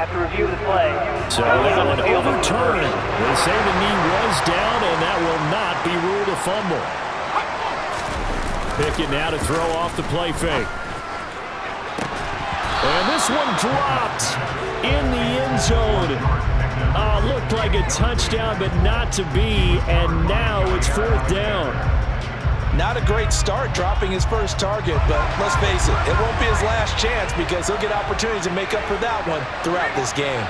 after review of the play. So that one overturned. They say the knee was down, and that will not be ruled a fumble. Pickett now to throw off the play fake. And this one dropped in the end zone. Looked like a touchdown, but not to be, and now it's 4th down. Not a great start dropping his first target, but let's face it, it won't be his last chance because he'll get opportunities to make up for that one throughout this game.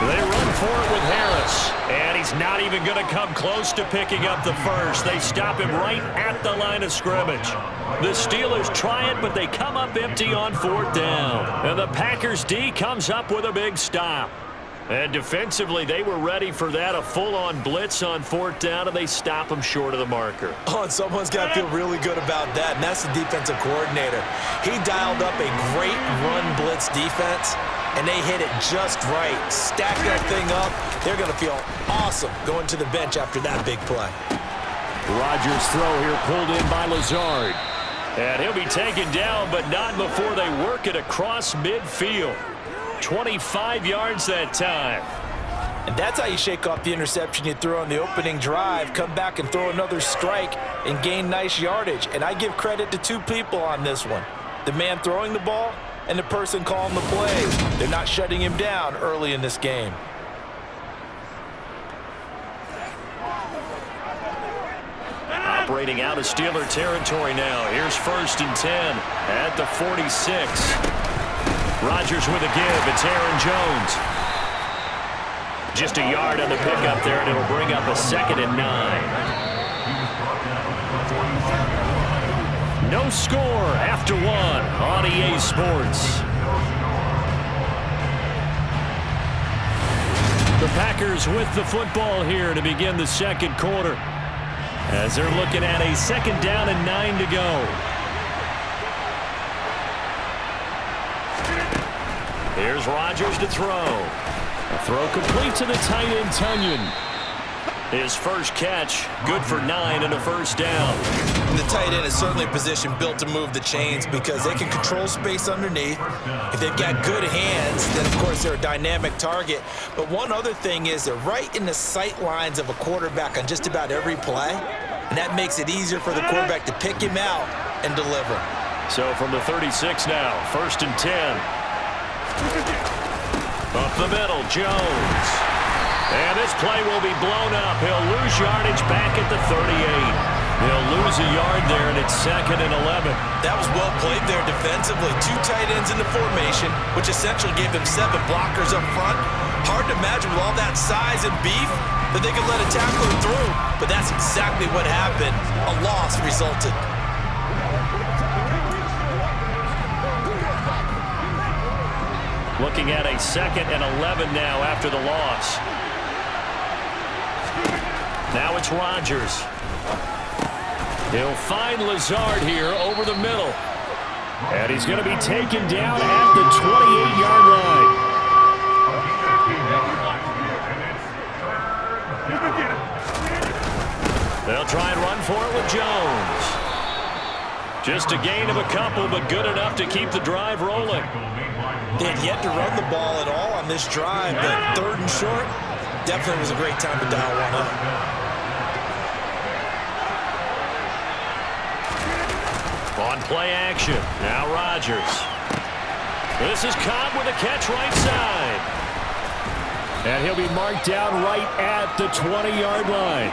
They run for it with Harris, and he's not even going to come close to picking up the first. They stop him right at the line of scrimmage. The Steelers try it, but they come up empty on 4th down. And the Packers D comes up with a big stop. And defensively, they were ready for that, a full-on blitz on 4th down, and they stop him short of the marker. Oh, and someone's got to feel really good about that, and that's the defensive coordinator. He dialed up a great run blitz defense, and they hit it just right. Stack that thing up. They're going to feel awesome going to the bench after that big play. Rodgers' throw here pulled in by Lazard. And he'll be taken down, but not before they work it across midfield. 25 yards that time. And that's how you shake off the interception you threw on the opening drive, come back and throw another strike and gain nice yardage. And I give credit to two people on this one. The man throwing the ball and the person calling the plays. They're not shutting him down early in this game. Operating out of Steeler territory now. Here's 1st and 10 at the 46. Rodgers with a give. It's Aaron Jones. Just a yard on the pickup there, and it'll bring up a 2nd and 9. No score after 1 on EA Sports. The Packers with the football here to begin the 2nd quarter, as they're looking at a 2nd down and 9 to go. Here's Rodgers to throw. A throw complete to the tight end, Tunyon. His first catch, good for 9 and a 1st down. The tight end is certainly a position built to move the chains because they can control space underneath. If they've got good hands, then of course they're a dynamic target. But one other thing is they're right in the sight lines of a quarterback on just about every play. And that makes it easier for the quarterback to pick him out and deliver. So from the 36 now, 1st and 10. Up the middle, Jones. And this play will be blown up. He'll lose yardage back at the 38. He'll lose a yard there, and it's 2nd and 11. That was well played there defensively. 2 tight ends in the formation, which essentially gave them 7 blockers up front. Hard to imagine with all that size and beef that they could let a tackler through. But that's exactly what happened. A loss resulted. Looking at a 2nd and 11 now after the loss. Now it's Rodgers. He'll find Lazard here over the middle. And he's going to be taken down at the 28-yard line. They'll try and run for it with Jones. Just a gain of a couple, but good enough to keep the drive rolling. They had yet to run the ball at all on this drive, but 3rd and short definitely was a great time to dial one up. On play action, now Rodgers. This is caught with a catch right side. And he'll be marked down right at the 20-yard line.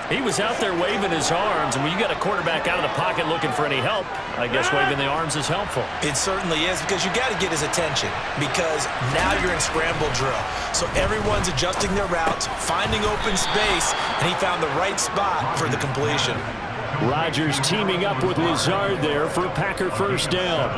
He was out there waving his arms, and when you got a quarterback out of the pocket looking for any help, I guess waving the arms is helpful. It certainly is, because you got to get his attention, because now you're in scramble drill. So everyone's adjusting their routes, finding open space, and he found the right spot for the completion. Rodgers teaming up with Lazard there for a Packer 1st down.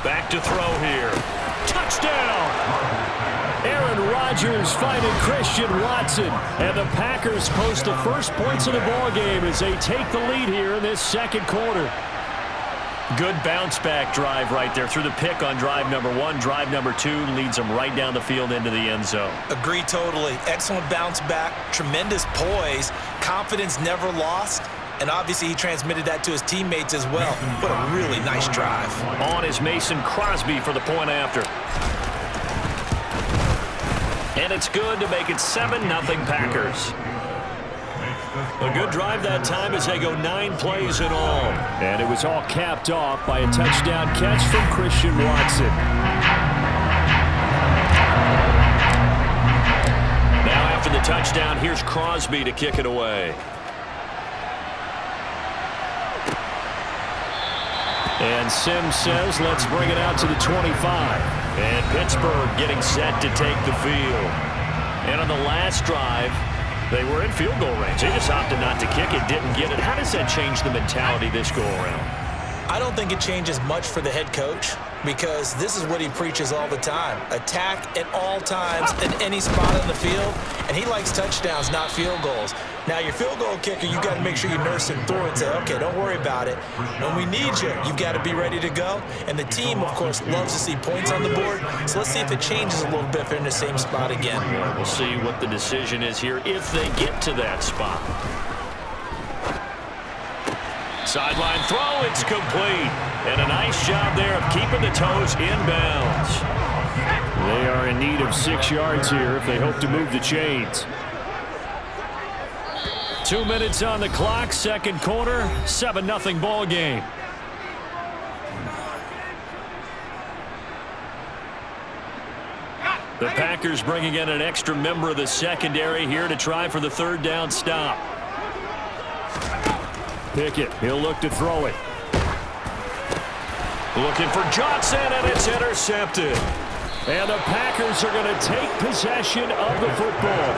Back to throw here. Touchdown! Aaron Aaron Rodgers finding Christian Watson. And the Packers post the first points of the ballgame as they take the lead here in this second quarter. Good bounce-back drive right there through the pick on drive number 1. Drive number 2 leads them right down the field into the end zone. Agree totally. Excellent bounce back, tremendous poise, confidence never lost, and obviously he transmitted that to his teammates as well. What a really nice drive. On is Mason Crosby for the point after. And it's good to make it 7-0 Packers. A good drive that time as they go 9 plays in all. And it was all capped off by a touchdown catch from Christian Watson. Now after the touchdown, here's Crosby to kick it away. And Sims says, let's bring it out to the 25. And Pittsburgh getting set to take the field. And on the last drive, they were in field goal range. They just opted not to kick it, didn't get it. How does that change the mentality this go-around? I don't think it changes much for the head coach because this is what he preaches all the time. Attack at all times in any spot on the field, and he likes touchdowns, not field goals. Now, your field goal kicker, you've got to make sure you nurse him through and say, okay, don't worry about it. When we need you, you've got to be ready to go. And the team, of course, loves to see points on the board. So let's see if it changes a little bit if they're in the same spot again. Well, we'll see what the decision is here if they get to that spot. Sideline throw, it's complete. And a nice job there of keeping the toes inbounds. They are in need of 6 yards here if they hope to move the chains. 2 minutes on the clock, second quarter, 7-0 ball game. The Packers bringing in an extra member of the secondary here to try for the third down stop. Pickett, he'll look to throw it. Looking for Johnson, and it's intercepted. And the Packers are going to take possession of the football.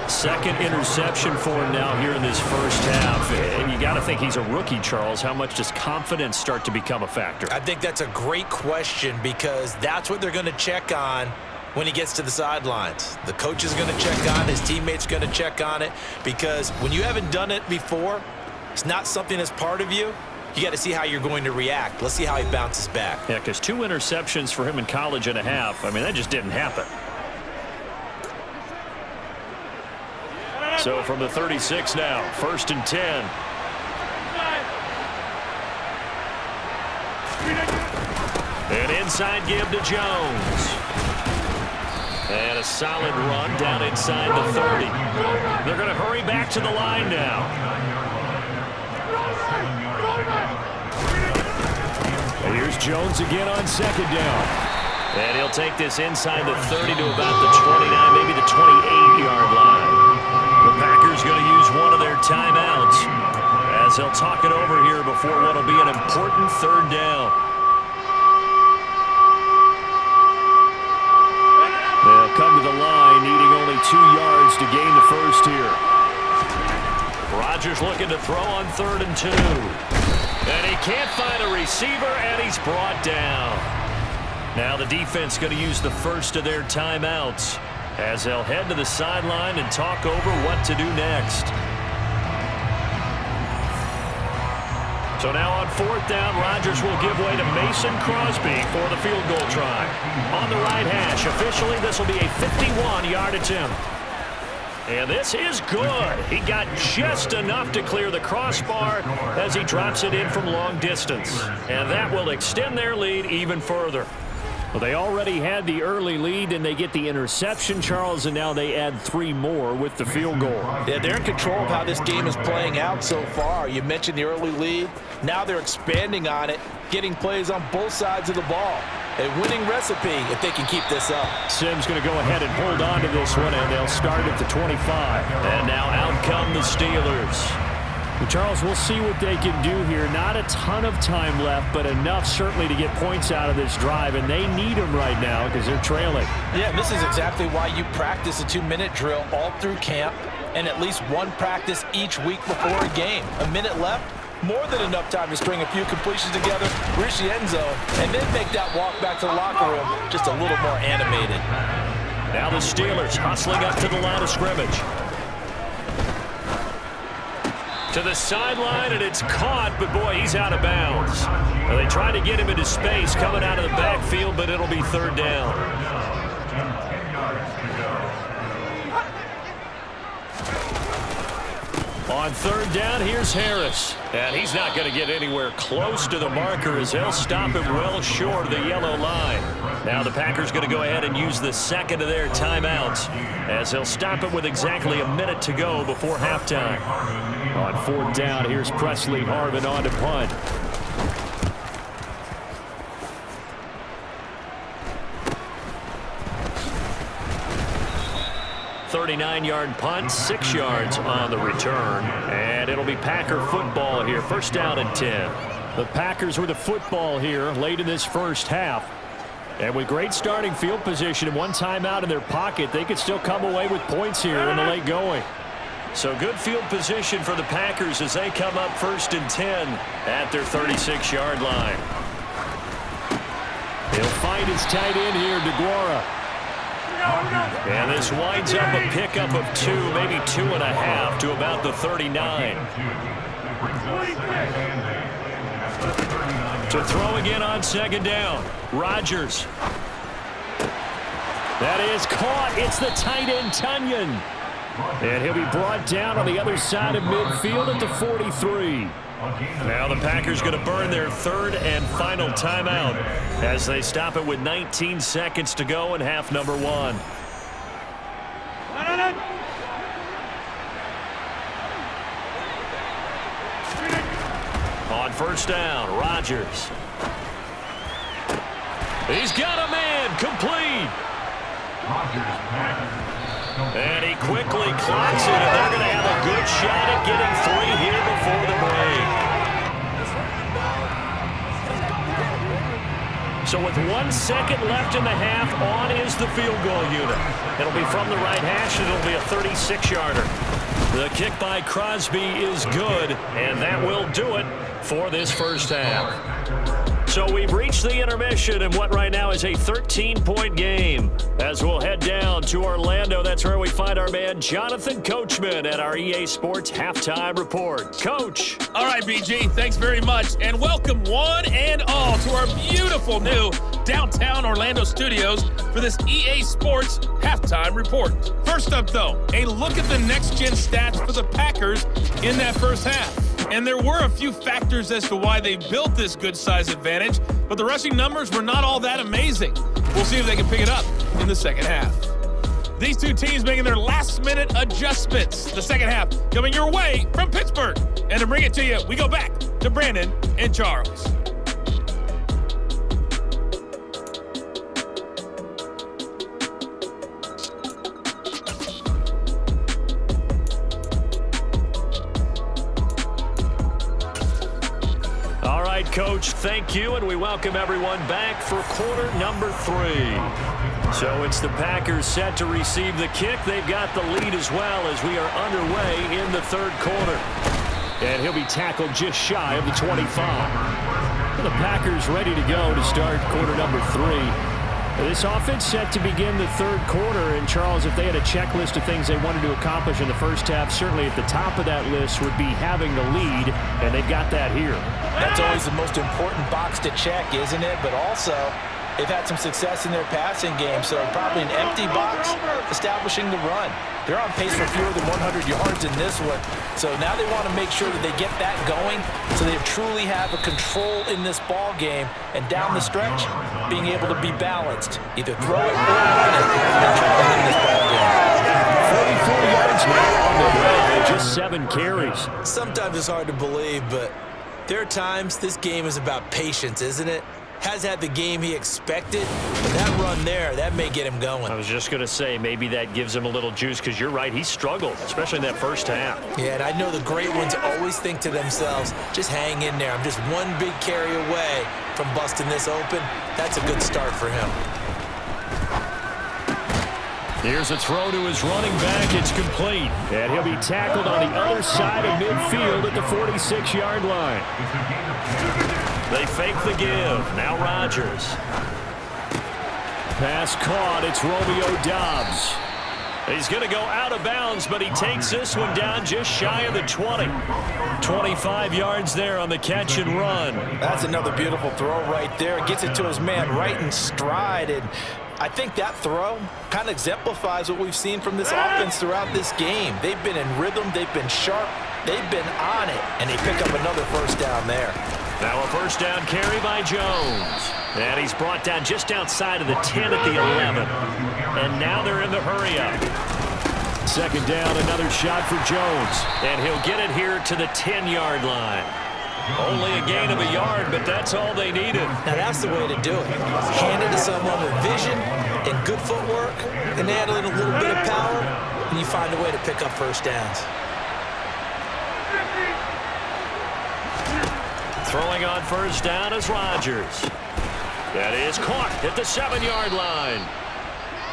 Second interception for him now here in this first half. And you got to think he's a rookie, Charles. How much does confidence start to become a factor? I think that's a great question because that's what they're going to check on when he gets to the sidelines. The coach is going to check on it. His teammates are going to check on it because when you haven't done it before, it's not something that's part of you. You got to see how you're going to react. Let's see how he bounces back. Yeah, because 2 interceptions for him in college and a half. I mean, that just didn't happen. So from the 36 now, 1st and 10. An inside give to Jones. And a solid run down inside the 30. They're going to hurry back to the line now. And here's Jones again on second down. And he'll take this inside the 30 to about the 29, maybe the 28-yard line. The Packers going to use one of their timeouts as they'll talk it over here before what will be an important third down. They'll come to the line needing only 2 yards to gain the first here. Rodgers looking to throw on 3rd and 2. And he can't find a receiver, and he's brought down. Now the defense going to use the first of their timeouts as they'll head to the sideline and talk over what to do next. So now on 4th down, Rodgers will give way to Mason Crosby for the field goal try. On the right hash, officially this will be a 51-yard attempt. And this is good. He got just enough to clear the crossbar as he drops it in from long distance. And that will extend their lead even further. Well, they already had the early lead, and they get the interception, Charles, and now they add 3 more with the field goal. Yeah, they're in control of how this game is playing out so far. You mentioned the early lead. Now they're expanding on it, getting plays on both sides of the ball. A winning recipe if they can keep this up. Sims going to go ahead and hold on to this one, and they'll start at the 25. And now out come the Steelers. Well, Charles, we'll see what they can do here. Not a ton of time left, but enough certainly to get points out of this drive, and they need them right now because they're trailing. Yeah, and this is exactly why you practice a 2-minute drill all through camp and at least one practice each week before a game. A minute left, More than enough time to string a few completions together, reach the end zone, and then make that walk back to the locker room just a little more animated. Now the Steelers hustling up to the line of scrimmage. To the sideline, and it's caught, but boy, he's out of bounds. Now they try to get him into space coming out of the backfield, but it'll be third down. On third down, here's Harris. And he's not going to get anywhere close to the marker as they'll stop him well short of the yellow line. Now the Packers going to go ahead and use the second of their timeouts as they'll stop him with exactly a minute to go before halftime. On fourth down, here's Presley Harvin on to punt. 39-yard punt, 6 yards on the return. And it'll be Packer football here. First down and 10. The Packers with the football here late in this first half. And with great starting field position and one timeout in their pocket, they could still come away with points here in the late going. So good field position for the Packers as they come up first and 10 at their 36-yard line. He'll find his tight end here, DeGuara. And this winds up a pickup of 2, maybe 2.5 to about the 39. To throw again on second down. Rodgers. That is caught. It's the tight end, Tunyon. And he'll be brought down on the other side of midfield at the 43. Now the Packers going to burn their third and final timeout as they stop it with 19 seconds to go in half number 1. On first down, Rodgers. He's got a man, complete. And he quickly clocks it, and they're going to have a good shot at getting 3 here before the break. So with 1 second left in the half, on is the field goal unit. It'll be from the right hash, and it'll be a 36-yarder. The kick by Crosby is good, and that will do it for this first half. So we've reached the intermission in what right now is a 13-point game. As we'll head down to Orlando, that's where we find our man Jonathan Coachman at our EA Sports Halftime Report. Coach. All right, BG, thanks very much. And welcome one and all to our beautiful new downtown Orlando studios for this EA Sports Halftime Report. First up, though, a look at the next-gen stats for the Packers in that first half. And there were a few factors as to why they built this good size advantage, but the rushing numbers were not all that amazing. We'll see if they can pick it up in the second half. These two teams making their last-minute adjustments. The second half coming your way from Pittsburgh. And to bring it to you, we go back to Brandon and Charles. Coach, thank you, and we welcome everyone back for quarter number 3. So it's the Packers set to receive the kick. They've got the lead as well as we are underway in the third quarter. And he'll be tackled just shy of the 25. The Packers ready to go to start quarter number 3. This offense set to begin the third quarter, and Charles, if they had a checklist of things they wanted to accomplish in the first half, certainly at the top of that list would be having the lead, and they've got that here. That's always the most important box to check, isn't it? But also, they've had some success in their passing game, so probably an empty box establishing the run. They're on pace for fewer than 100 yards in this one, so now they want to make sure that they get that going so they truly have a control in this ball game, and down the stretch, being able to be balanced. Either throw it or run it and try to win this ball game. 44 yards now on the way, just 7 carries. Sometimes it's hard to believe, but there are times this game is about patience, isn't it? Has had the game he expected, but that run there, that may get him going. I was just going to say, maybe that gives him a little juice, because you're right, he struggled, especially in that first half. Yeah, and I know the great ones always think to themselves, just hang in there. I'm just one big carry away from busting this open. That's a good start for him. Here's a throw to his running back. It's complete. And he'll be tackled on the other side of midfield at the 46-yard line. They fake the give. Now Rodgers. Pass caught. It's Romeo Doubs. He's going to go out of bounds, but he takes this one down just shy of the 20. 25 yards there on the catch and run. That's another beautiful throw right there. Gets it to his man right in stride. And I think that throw kind of exemplifies what we've seen from this offense throughout this game. They've been in rhythm. They've been sharp. They've been on it. And they pick up another first down there. Now a first down carry by Jones. And he's brought down just outside of the 10 at the 11. And now they're in the hurry up. Second down, another shot for Jones. And he'll get it here to the 10-yard line. Only a gain of a yard, but that's all they needed. Now that's the way to do it. Hand it to someone with vision and good footwork, and add in a little bit of power, and you find a way to pick up first downs. Throwing on first down is Rodgers. That is caught at the 7-yard line.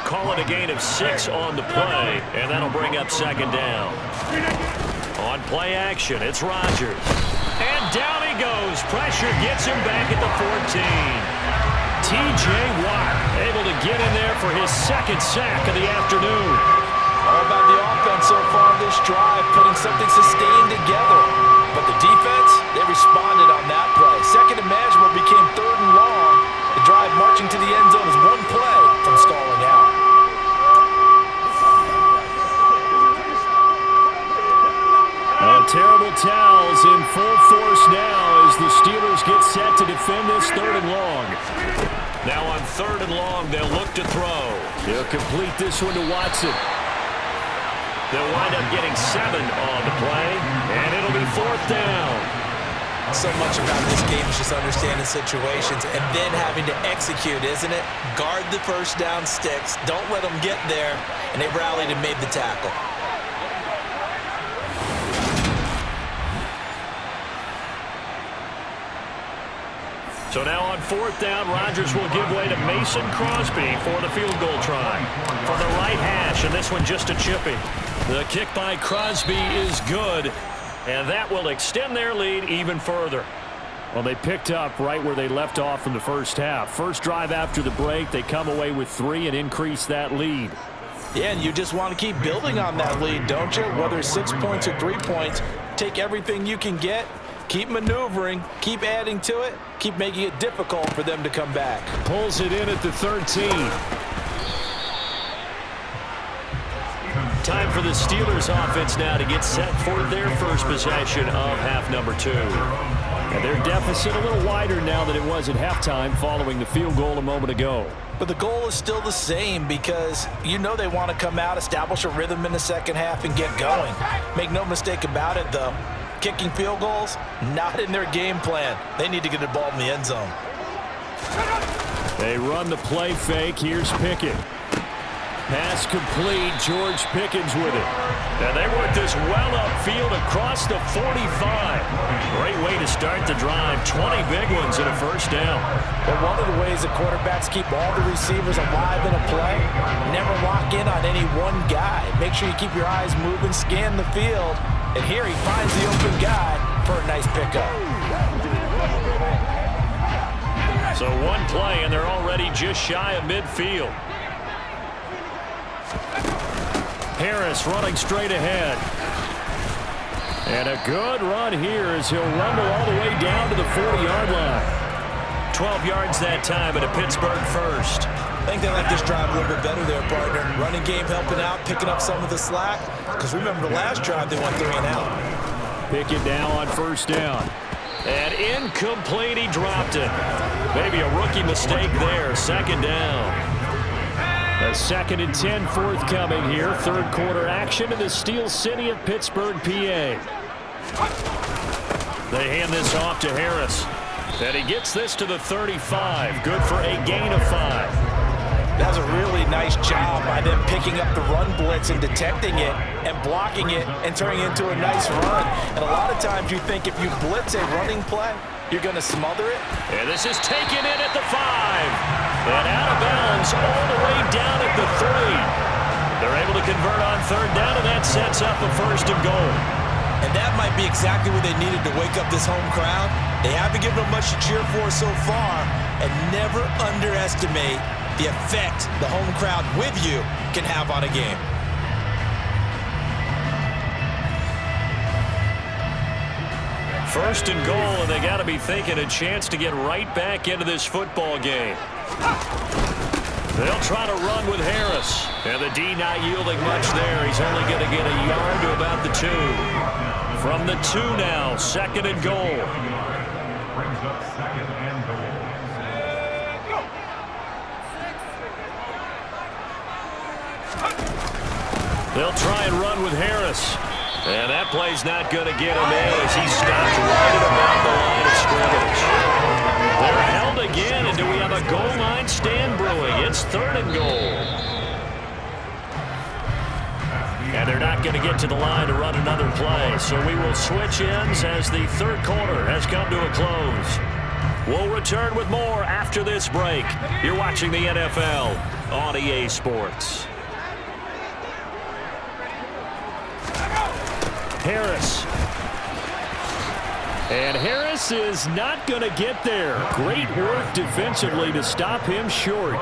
Call it a gain of 6 on the play, and that'll bring up second down. On play action, it's Rodgers. And down he goes. Pressure gets him back at the 14. T.J. Watt able to get in there for his second sack of the afternoon. All about the offense so far this drive, putting something sustained together. But the defense, they responded on that play. Second and manageable became third and long. The drive marching to the end zone is one play from stalling out. Terrible towels in full force now as the Steelers get set to defend this third and long. Now on third and long, they'll look to throw. He'll complete this one to Watson. They'll wind up getting 7 on the play, and it'll be fourth down. So much about this game is just understanding situations and then having to execute, isn't it? Guard the first down sticks. Don't let them get there. And they rallied and made the tackle. So now on fourth down, Rodgers will give way to Mason Crosby for the field goal try. From the right hash, and this one just a chippy. The kick by Crosby is good, and that will extend their lead even further. Well, they picked up right where they left off in the first half. First drive after the break, they come away with 3 and increase that lead. Yeah, and you just want to keep building on that lead, don't you? Whether it's 6 points or 3 points, take everything you can get. Keep maneuvering, keep adding to it, keep making it difficult for them to come back. Pulls it in at the 13. Time for the Steelers offense now to get set for their first possession of half number 2. And their deficit a little wider now than it was at halftime following the field goal a moment ago. But the goal is still the same because you know they want to come out, establish a rhythm in the second half, and get going. Make no mistake about it, though. Kicking field goals, not in their game plan. They need to get the ball in the end zone. They run the play fake. Here's Pickett. Pass complete. George Pickens with it. And they work this well upfield across the 45. Great way to start the drive. 20 big ones and a first down. But one of the ways the quarterbacks keep all the receivers alive in a play, never lock in on any one guy. Make sure you keep your eyes moving, scan the field. And here he finds the open guy for a nice pickup. So one play, and they're already just shy of midfield. Harris running straight ahead. And a good run here as he'll rumble all the way down to the 40-yard line. 12 yards that time at a Pittsburgh first. I think they like this drive a little bit better there, partner. Running game helping out, picking up some of the slack. Because remember the last drive, they went 3 and out. Pickett now on first down. And incomplete, he dropped it. Maybe a rookie mistake there. Second down. A 2nd and 10 forthcoming here. Third quarter action in the Steel City of Pittsburgh, PA. They hand this off to Harris. And he gets this to the 35. Good for a gain of 5. That was a really nice job by them picking up the run blitz and detecting it and blocking it and turning it into a nice run. And a lot of times you think if you blitz a running play, you're going to smother it. And this is taken in at the 5. And out of bounds all the way down at the 3. They're able to convert on third down, and that sets up a first and goal. And that might be exactly what they needed to wake up this home crowd. They haven't given them much to cheer for so far, and never underestimate the effect the home crowd with you can have on a game. First and goal, and they got to be thinking a chance to get right back into this football game. They'll try to run with Harris. And the D not yielding much there. He's only going to get a yard to about the 2. From the 2 now, second and goal. Brings up second and goal. They'll try and run with Harris. And that play's not going to get him in as he stopped right at about the line of scrimmage. They're held again, and do we have a goal line stand brewing? It's third and goal. And they're not going to get to the line to run another play, so we will switch ends as the third quarter has come to a close. We'll return with more after this break. You're watching the NFL on EA Sports. Harris. And Harris is not going to get there. Great work defensively to stop him short.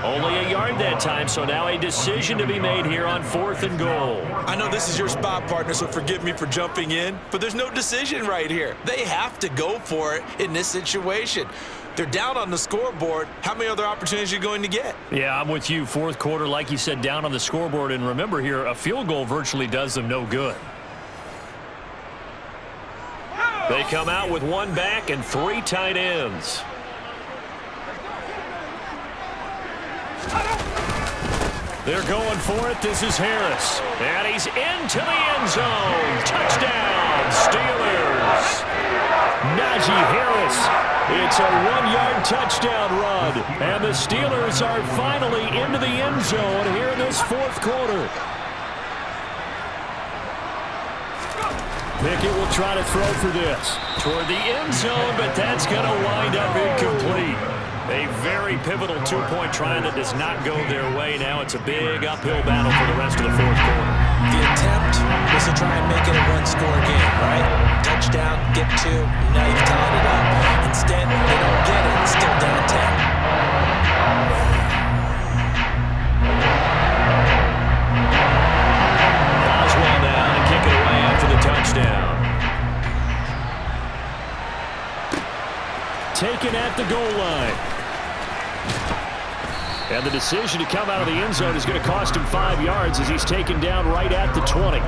Only a yard that time, so now a decision to be made here on fourth and goal. I know this is your spot, partner, so forgive me for jumping in, but there's no decision right here. They have to go for it in this situation. They're down on the scoreboard. How many other opportunities are you going to get? Yeah, I'm with you. Fourth quarter, like you said, down on the scoreboard. And remember here, a field goal virtually does them no good. They come out with one back and 3 tight ends. They're going for it. This is Harris. And he's into the end zone. Touchdown, Steelers. Najee Harris. It's a 1-yard touchdown run. And the Steelers are finally into the end zone here in this fourth quarter. Pickett will try to throw for this. Toward the end zone, but that's going to wind up incomplete. A very pivotal 2-point try that does not go their way. Now it's a big uphill battle for the rest of the fourth quarter. The attempt was to try and make it a one-score game, right? Touchdown, get 2, now you've tied it up. Instead, they don't get it. It's still down 10. Touchdown. Taken at the goal line. And the decision to come out of the end zone is going to cost him 5 yards as he's taken down right at the 20.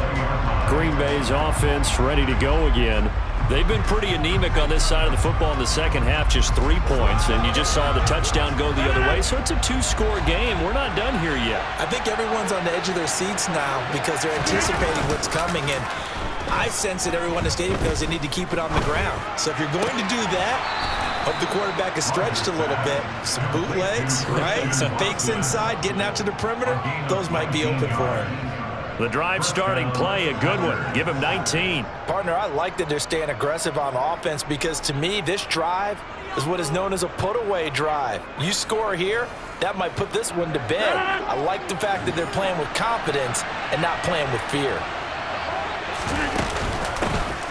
Green Bay's offense ready to go again. They've been pretty anemic on this side of the football in the second half, just 3 points, and you just saw the touchdown go the other way, so it's a 2-score game. We're not done here yet. I think everyone's on the edge of their seats now because they're anticipating what's coming, and I sense that everyone in the stadium knows they need to keep it on the ground. So if you're going to do that, hope the quarterback is stretched a little bit. Some bootlegs, right? Some fakes inside, getting out to the perimeter. Those might be open for him. The drive starting play, a good one. Give him 19. Partner, I like that they're staying aggressive on offense because to me, this drive is what is known as a put-away drive. You score here, that might put this one to bed. I like the fact that they're playing with confidence and not playing with fear.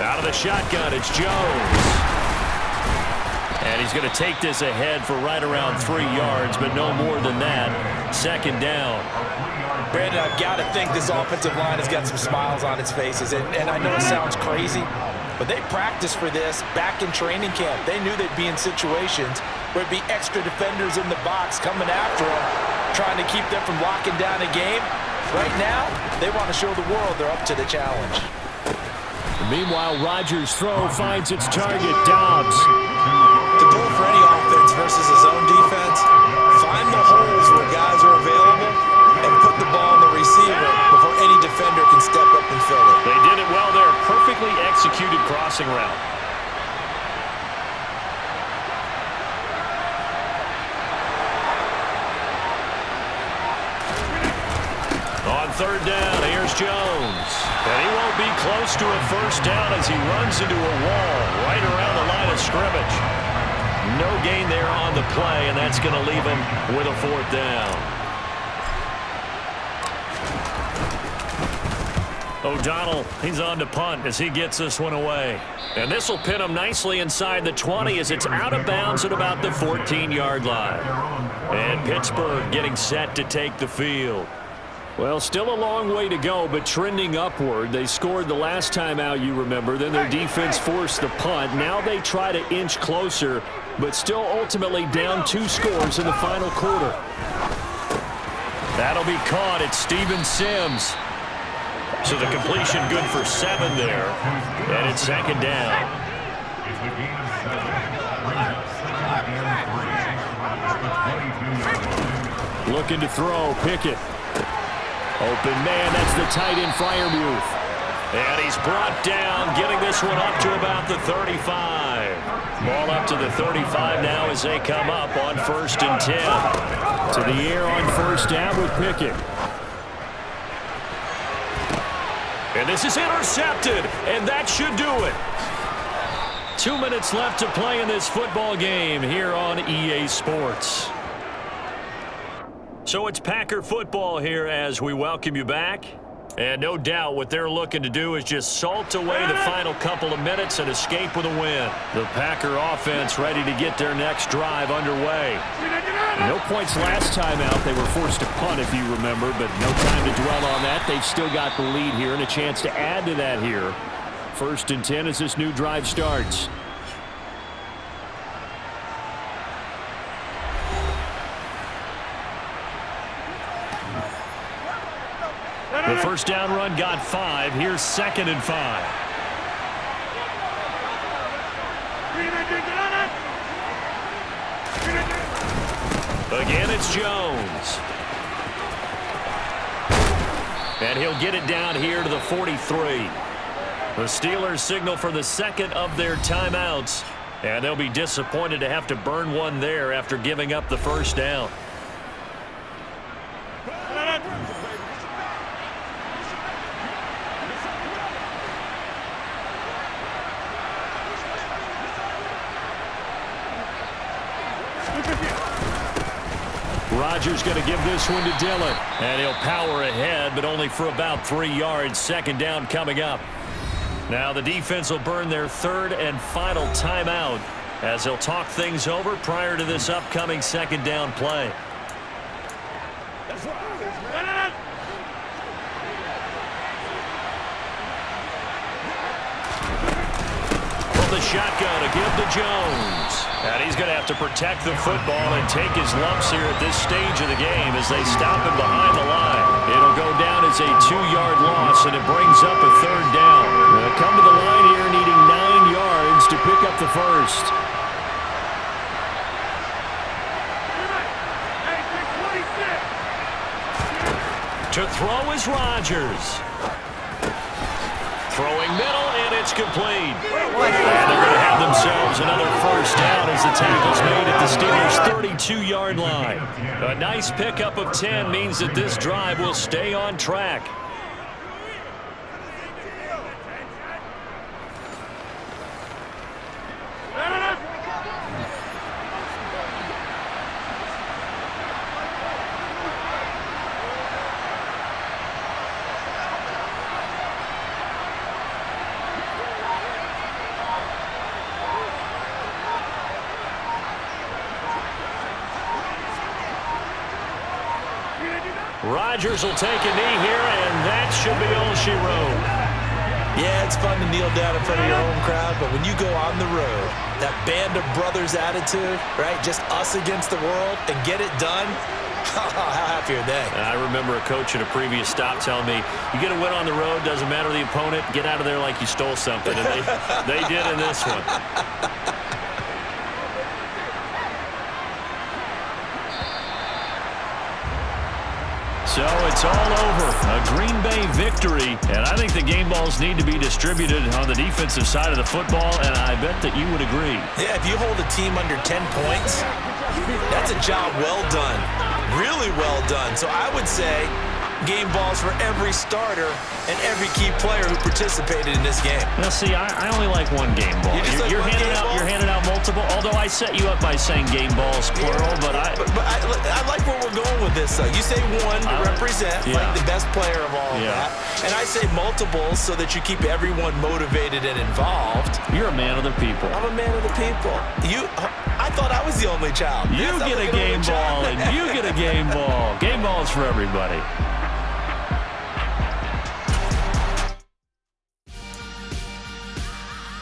Out of the shotgun, it's Jones. And he's going to take this ahead for right around 3 yards, but no more than that. Second down. Brandon, I've got to think this offensive line has got some smiles on its faces. And I know it sounds crazy, but they practiced for this back in training camp. They knew they'd be in situations where it'd be extra defenders in the box coming after them, trying to keep them from locking down a game. Right now, they want to show the world they're up to the challenge. Meanwhile, Rodgers' throw finds its target, Dobbs. The goal for any offense versus a zone defense, find the holes where guys are available and put the ball on the receiver before any defender can step up and fill it. They did it well there. Perfectly executed crossing route. On third down, here's Jones. And he won't be close to a first down as he runs into a wall right around the line of scrimmage. No gain there on the play, and that's going to leave him with a fourth down. O'Donnell, he's on to punt as he gets this one away. And this will pin him nicely inside the 20 as it's out of bounds at about the 14-yard line. And Pittsburgh getting set to take the field. Well, still a long way to go, but trending upward. They scored the last time out, you remember. Then their defense forced the punt. Now they try to inch closer, but still ultimately down 2 scores in the final quarter. That'll be caught at Steven Sims. So the completion good for 7 there. And it's second down. It's the game of 7. Brings up 2nd and 3. Looking to throw, Pickett. Open man, that's the tight end Freiermuth. And he's brought down, getting this one up to about the 35. Ball up to the 35 now as they come up on 1st and 10. To the air on 1st down with Pickett. And this is intercepted, and that should do it. 2 minutes left to play in this football game here on EA Sports. So it's Packer football here as we welcome you back. And no doubt what they're looking to do is just salt away the final couple of minutes and escape with a win. The Packer offense ready to get their next drive underway. No points last time out. They were forced to punt, if you remember, but no time to dwell on that. They've still got the lead here and a chance to add to that here. 1st and 10 as this new drive starts. The first down run got 5. Here's 2nd and 5. Again, it's Jones. And he'll get it down here to the 43. The Steelers signal for the 2nd of their timeouts. And they'll be disappointed to have to burn one there after giving up the first down. Rodgers going to give this one to Dillon. And he'll power ahead, but only for about 3 yards. 2nd down coming up. Now the defense will burn their 3rd and final timeout as they'll talk things over prior to this upcoming 2nd down play. From the shotgun, a give to Jones. And he's going to have to protect the football and take his lumps here at this stage of the game as they stop him behind the line. It'll go down as a 2-yard loss, and it brings up a 3rd down. They'll come to the line here needing 9 yards to pick up the first. To throw is Rodgers. Throwing middle, and it's complete. And they're going to have themselves another first down as the tackle's made at the Steelers' 32-yard line. A nice pickup of 10 means that this drive will stay on track. Rodgers will take a knee here, and that should be all she wrote. Yeah, it's fun to kneel down in front of your home crowd, but when you go on the road, that band of brothers attitude, right, just us against the world, and get it done, how happy are they? I remember a coach at a previous stop telling me, you get a win on the road, doesn't matter the opponent, get out of there like you stole something. And they did in this one. So it's all over. A Green Bay victory. And I think the game balls need to be distributed on the defensive side of the football, and I bet that you would agree. Yeah, if you hold a team under 10 points, that's a job well done. Really well done. So I would say game balls for every starter and every key player who participated in this game. Now, see, I only like one game ball. You're handing out multiple, although I set you up by saying game balls, plural, but I like where we're going with this, though. You say one to represent, like the best player of all of that. And I say multiples so that you keep everyone motivated and involved. You're a man of the people. I'm a man of the people. I thought I was the only child. You get a game ball, and you get a game ball. Game balls for everybody.